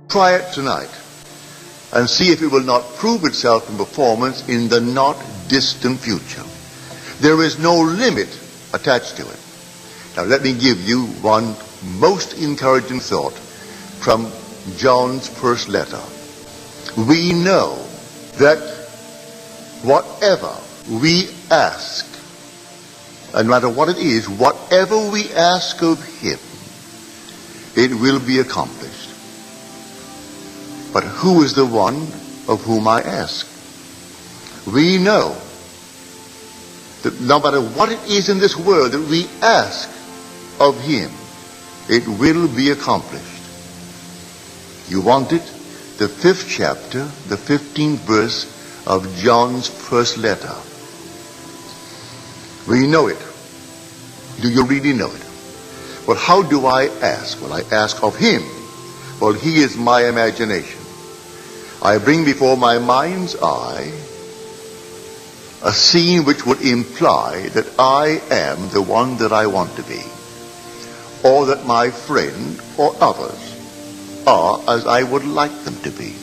Try it tonight and see if it will not prove itself in performance in the not distant future. There is no limit attached to it. Now let me give you one most encouraging thought from John's first letter. We know that whatever we ask, and no matter what it is, whatever we ask of him, it will be accomplished. But who is the one of whom I ask? We know that no matter what it is in this world that we ask of him, it will be accomplished. You want it? The 5th chapter, the 15th verse of John's first letter. We know it. Do you really know it? Well, how do I ask? Well, I ask of him. Well, he is my imagination. I bring before my mind's eye a scene which would imply that I am the one that I want to be, or that my friend or others are as I would like them to be.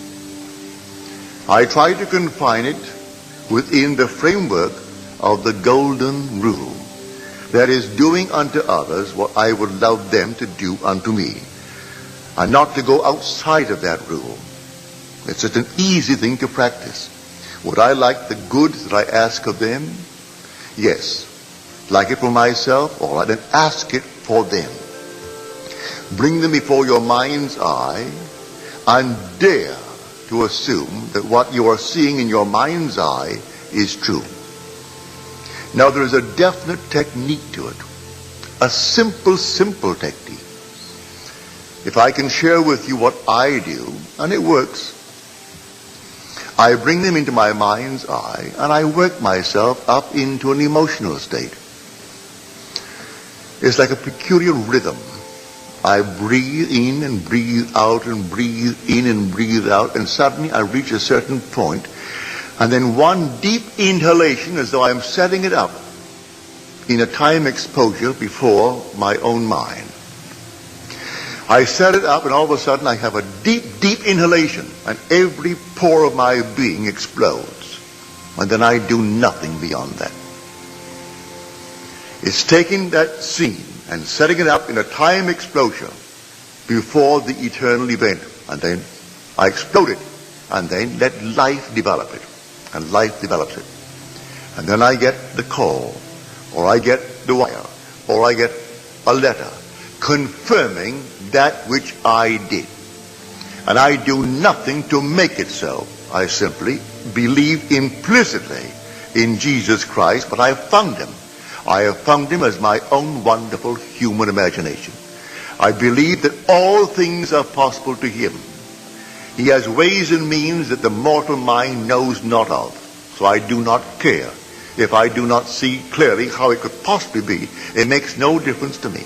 I try to confine it within the framework of the golden rule. That is, doing unto others what I would love them to do unto me, and not to go outside of that rule. It's such an easy thing to practice. Would I like the good that I ask of them? Yes. Like it for myself? All right, then ask it for them. Bring them before your mind's eye and dare to assume that what you are seeing in your mind's eye is true. Now there is a definite technique to it. A simple technique. If I can share with you what I do, and it works, I bring them into my mind's eye and I work myself up into an emotional state. It's like a peculiar rhythm. I breathe in and breathe out and breathe in and breathe out, and suddenly I reach a certain point, and then one deep inhalation as though I am setting it up in a time exposure before my own mind. I set it up and all of a sudden I have a deep inhalation and every pore of my being explodes. And then I do nothing beyond that. It's taking that scene and setting it up in a time exposure before the eternal event. And then I explode it and then let life develop it. And life develops it. And then I get the call, or I get the wire, or I get a letter confirming that which I did. And I do nothing to make it so. I simply believe implicitly in Jesus Christ, but I have found him. I have found him as my own wonderful human imagination. I believe that all things are possible to him. He has ways and means that the mortal mind knows not of. So I do not care if I do not see clearly how it could possibly be. It makes no difference to me.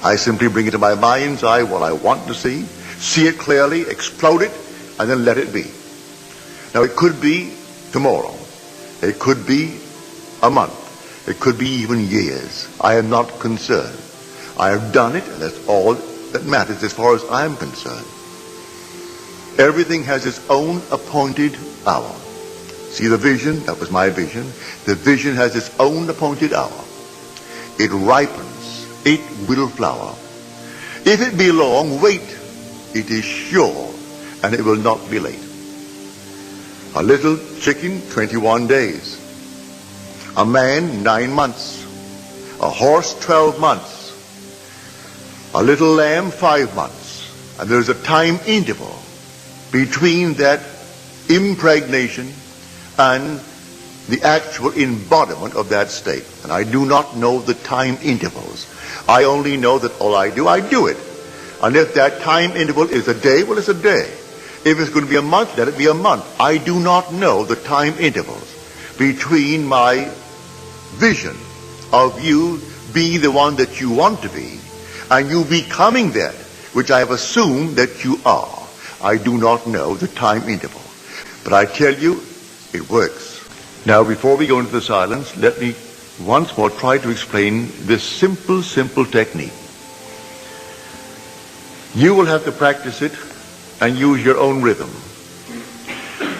I simply bring it to my mind's eye what I want to see it clearly, explode it, and then let it be. Now it could be tomorrow. It could be a month. It could be even years. I am not concerned. I have done it, and that's all that matters as far as I'm concerned. Everything has its own appointed hour. See the vision? That was my vision. The vision has its own appointed hour. It ripens. It will flower. If it be long, wait. It is sure, and it will not be late. A little chicken, 21 days. A man, 9 months. A horse, 12 months. A little lamb, 5 months. And there's a time interval between that impregnation and the actual embodiment of that state. And I do not know the time intervals. I only know that all I do it. And if that time interval is a day, well, it's a day. If it's going to be a month, let it be a month. I do not know the time intervals between my vision of you being the one that you want to be and you becoming that which I have assumed that you are. I do not know the time interval. But I tell you, it works. Now, before we go into the silence, let me once more try to explain this simple technique. You will have to practice it and use your own rhythm.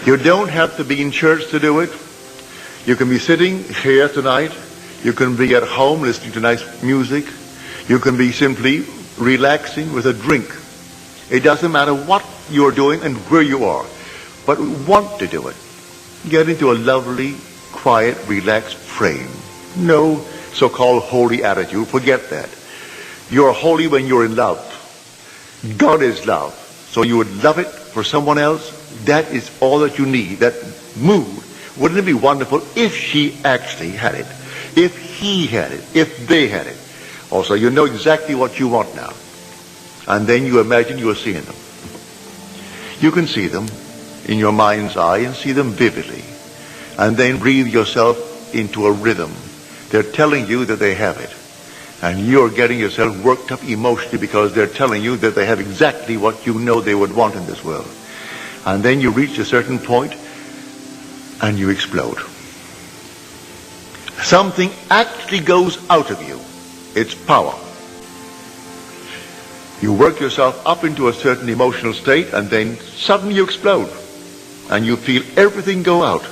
You don't have to be in church to do it. You can be sitting here tonight. You can be at home listening to nice music. You can be simply relaxing with a drink. It doesn't matter what you're doing and where you are, but want to do it. Get into a lovely, quiet, relaxed frame. No so-called holy attitude. Forget that. You're holy when you're in love. God is love. So you would love it for someone else. That is all that you need. That mood. Wouldn't it be wonderful if she actually had it? If he had it? If they had it? Also, you know exactly what you want now. And then you imagine you are seeing them. You can see them in your mind's eye and see them vividly. And then breathe yourself into a rhythm. They're telling you that they have it. And you're getting yourself worked up emotionally because they're telling you that they have exactly what you know they would want in this world. And then you reach a certain point and you explode. Something actually goes out of you. It's power. You work yourself up into a certain emotional state and then suddenly you explode. And you feel everything go out.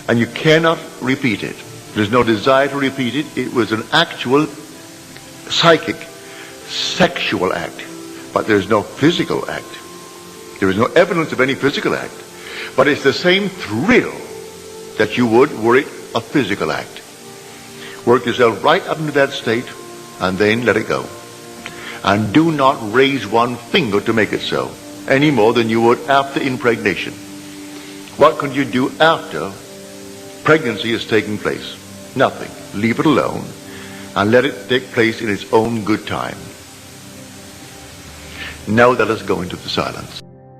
And you cannot repeat it. There's no desire to repeat it. It was an actual psychic, sexual act. But there's no physical act. There is no evidence of any physical act. But it's the same thrill that you would were it a physical act. Work yourself right up into that state and then let it go. And do not raise one finger to make it so, any more than you would after impregnation. What can you do after pregnancy is taking place? Nothing. Leave it alone and let it take place in its own good time. Now let us go into the silence.